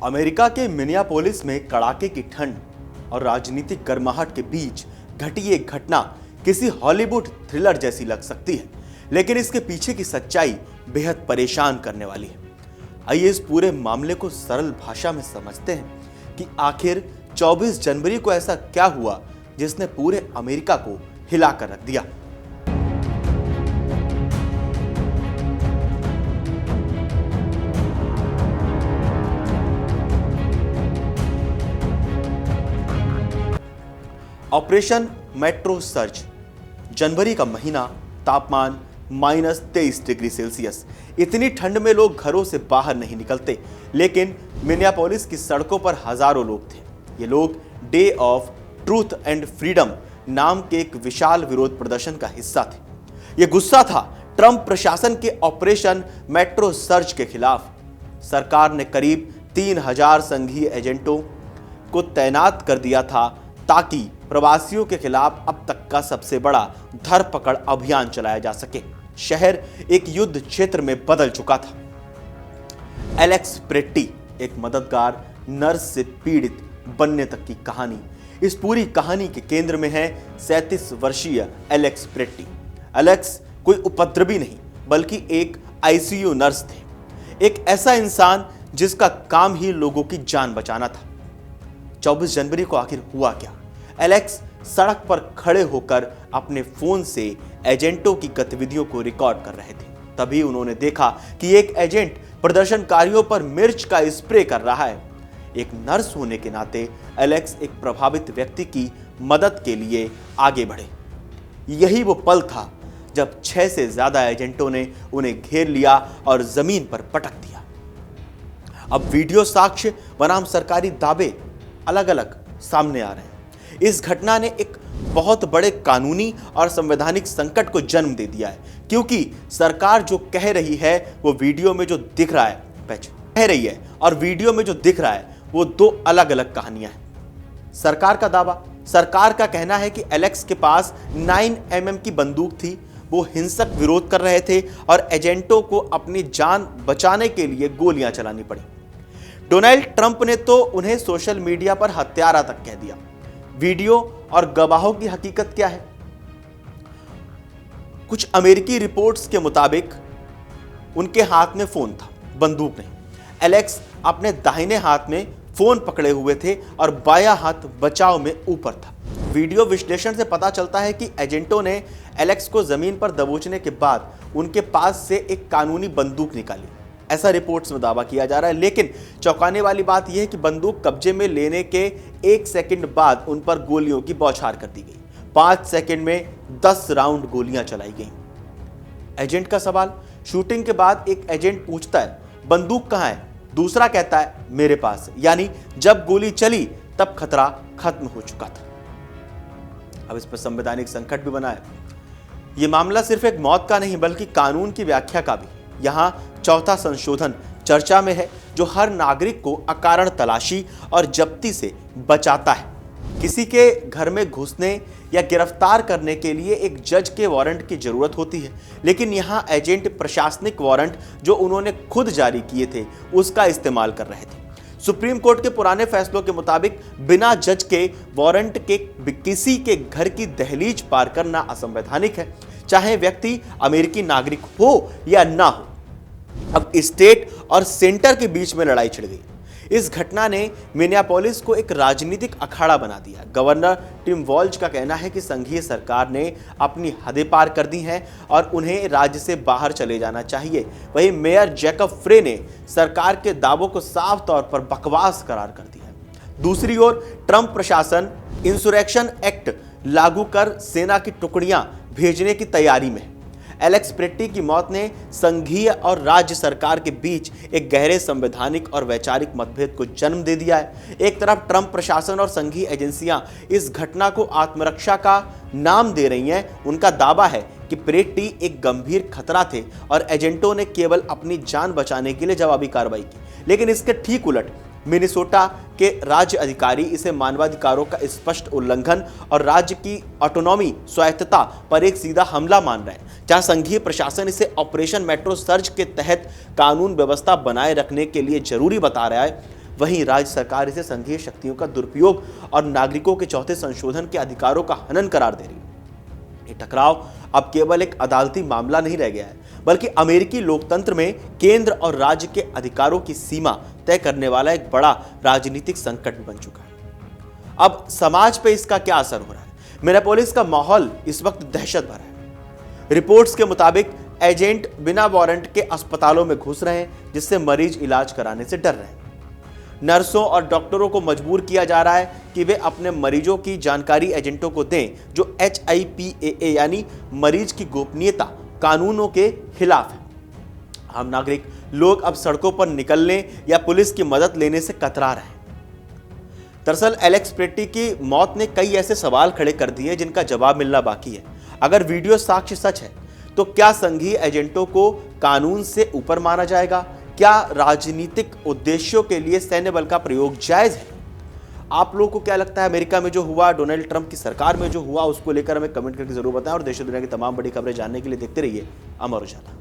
America के Minneapolis में कड़ाके की ठंड और राजनीतिक गर्माहट के बीच घटी एक घटना किसी हॉलीवुड थ्रिलर जैसी लग सकती है, लेकिन इसके पीछे की सच्चाई बेहद परेशान करने वाली है। आइए इस पूरे मामले को सरल भाषा में समझते हैं कि आखिर 24 जनवरी को ऐसा क्या हुआ जिसने पूरे अमेरिका को हिलाकर रख दिया। Operation metro surge. जनवरी का महीना, तापमान -23 डिग्री सेल्सियस। इतनी ठंड में लोग घरों से बाहर नहीं निकलते, लेकिन मिनियापोलिस की सड़कों पर हजारों लोग थे। ये लोग day of truth and freedom नाम के एक विशाल विरोध प्रदर्शन का हिस्सा थे। ये गुस्सा था ट्रंप प्रशासन के ऑपरेशन मेट्रो सर्ज के खिलाफ। सरकार ने करीब 3000 संघीय एजेंटों को तैनात कर दिया था ताकि प्रवासियों के खिलाफ अब तक का सबसे बड़ा धरपकड़ अभियान चलाया जा सके। शहर एक युद्ध क्षेत्र में बदल चुका था। एलेक्स प्रेट्टी, एक मददगार नर्स से पीड़ित बनने तक की कहानी। इस पूरी कहानी के केंद्र में है 37 वर्षीय एलेक्स प्रेट्टी। एलेक्स कोई उपद्रवी नहीं, बल्कि एक आईसीयू नर्स थे। एक ऐसा इंसान जिसका काम ही लोगों की जान बचाना था। 24 जनवरी को आखिर हुआ क्या? एलेक्स सड़क पर खड़े होकर अपने फोन से एजेंटों की गतिविधियों को रिकॉर्ड कर रहे थे। तभी उन्होंने देखा कि एक एजेंट प्रदर्शनकारियों पर मिर्च का स्प्रे कर रहा है। एक नर्स होने के नाते एलेक्स एक प्रभावित व्यक्ति की मदद के लिए आगे बढ़े। यही वो पल था जब 6 से ज्यादा एजेंटों ने उन्हें घेर लिया और जमीन पर पटक दिया। अब वीडियो साक्ष्य बनाम सरकारी दावे अलग अलग सामने आ रहे हैं। इस घटना ने एक बहुत बड़े कानूनी और संवैधानिक संकट को जन्म दे दिया है, क्योंकि सरकार जो कह रही है वो वीडियो में जो दिख रहा है कह रही है और वीडियो में जो दिख रहा है वो दो अलग अलग कहानियां हैं। सरकार का दावा, सरकार का कहना है कि एलेक्स के पास 9mm की बंदूक थी। वो हिंसक विरोध कर रहे थे और एजेंटों को अपनी जान बचाने के लिए गोलियां चलानी पड़ी। डोनाल्ड ट्रंप ने तो उन्हें सोशल मीडिया पर हत्यारा तक कह दिया। वीडियो और गवाहों की हकीकत क्या है? कुछ अमेरिकी रिपोर्ट्स के मुताबिक उनके हाथ में फोन था, बंदूक नहीं। एलेक्स अपने दाहिने हाथ में फोन पकड़े हुए थे और बायां हाथ बचाव में ऊपर था। वीडियो विश्लेषण से पता चलता है कि एजेंटों ने एलेक्स को जमीन पर दबोचने के बाद उनके पास से एक कानूनी बंदूक निकाली। ऐसा रिपोर्ट्स में दावा किया जा रहा है, लेकिन चौंकाने वाली बात यह है कि बंदूक कब्जे में लेने के 1 सेकंड बाद उन पर गोलियों की बौछार कर दी गई। 5 सेकंड में 10 राउंड गोलियां चलाई गईं। एजेंट का सवाल, शूटिंग के बाद एक एजेंट पूछता है बंदूक कहां है? दूसरा कहता है मेरे पास। यानी जब गोली चली तब खतरा खत्म हो चुका था। अब इस पर संवैधानिक संकट भी बना है। यह मामला सिर्फ एक मौत का नहीं, बल्कि कानून की व्याख्या का भी। यहां 4था संशोधन चर्चा में है, जो हर नागरिक को अकारण तलाशी और जब्ती से बचाता है। किसी के घर में घुसने या गिरफ्तार करने के लिए एक जज के वारंट की जरूरत होती है, लेकिन यहां एजेंट प्रशासनिक वारंट जो उन्होंने खुद जारी किए थे उसका इस्तेमाल कर रहे थे। सुप्रीम कोर्ट के पुराने फैसलों के मुताबिक बिना जज के वारंट के किसी के घर की दहलीज पार करना असंवैधानिक है, चाहे व्यक्ति अमेरिकी नागरिक हो या ना हो। अब स्टेट और सेंटर के बीच में लड़ाई छिड़ गई। इस घटना ने मिनियापोलिस को एक राजनीतिक अखाड़ा बना दिया। गवर्नर टिम वॉल्ज का कहना है कि संघीय सरकार ने अपनी हदें पार कर दी हैं और उन्हें राज्य से बाहर चले जाना चाहिए। वहीं मेयर जैकब फ्रे ने सरकार के दावों को साफ तौर पर बकवास करार कर दिया। दूसरी ओर ट्रंप प्रशासन इंसुरेक्शन एक्ट लागू कर सेना की टुकड़ियां भेजने की तैयारी में है। एलेक्स प्रेट्टी की मौत ने संघीय और राज्य सरकार के बीच एक गहरे संवैधानिक और वैचारिक मतभेद को जन्म दे दिया है। एक तरफ ट्रंप प्रशासन और संघीय एजेंसियां इस घटना को आत्मरक्षा का नाम दे रही हैं। उनका दावा है कि प्रेट्टी एक गंभीर खतरा थे और एजेंटों ने केवल अपनी जान बचाने के लिए जवाबी कार्रवाई की। लेकिन इसके ठीक उलट मिनेसोटा के राज्य अधिकारी इसे मानवाधिकारों का स्पष्ट उल्लंघन और राज्य की ऑटोनॉमी स्वायत्तता पर एक सीधा हमला मान रहे हैं। जहां संघीय प्रशासन इसे ऑपरेशन मेट्रो सर्ज के तहत कानून व्यवस्था बनाए रखने के लिए जरूरी बता रहा है, वहीं राज्य सरकार इसे संघीय शक्तियों का दुरुपयोग और नागरिकों के चौथे संशोधन के अधिकारों का हनन करार दे रही है। ये टकराव अब केवल एक अदालती मामला नहीं रह गया है, बल्कि अमेरिकी लोकतंत्र में केंद्र और राज्य के अधिकारों की सीमा तय करने वाला एक बड़ा राजनीतिक संकट बन चुका है। अब समाज पे इसका क्या असर हो रहा है? मिनेपोलिस का माहौल इस वक्त दहशत भरा है। रिपोर्ट्स के मुताबिक एजेंट बिना वारंट के अस्पतालों में घुस रहे हैं, जिससे मरीज इलाज कराने से डर रहे हैं। नर्सों और डॉक्टरों को मजबूर किया जा रहा है कि वे अपने मरीजों की जानकारी एजेंटों को दें, जो HIPAA यानी मरीज की गोपनीयता कानूनों के खिलाफ है। आम नागरिक लोग अब सड़कों पर निकलने या पुलिस की मदद लेने से कतरा रहे हैं। दरअसल एलेक्स प्रेटी की मौत ने कई ऐसे सवाल खड़े कर दिए जिनका जवाब मिलना बाकी है। अगर वीडियो साक्ष्य सच है तो क्या संघीय एजेंटों को कानून से ऊपर माना जाएगा? क्या राजनीतिक उद्देश्यों के लिए सैन्य बल का प्रयोग जायज है? आप लोगों को क्या लगता है? अमेरिका में जो हुआ, डोनाल्ड ट्रंप की सरकार में जो हुआ, उसको लेकर हमें कमेंट करके जरूर बताएं और देश और दुनिया की तमाम बड़ी खबरें जानने के लिए देखते रहिए अमर उजाला।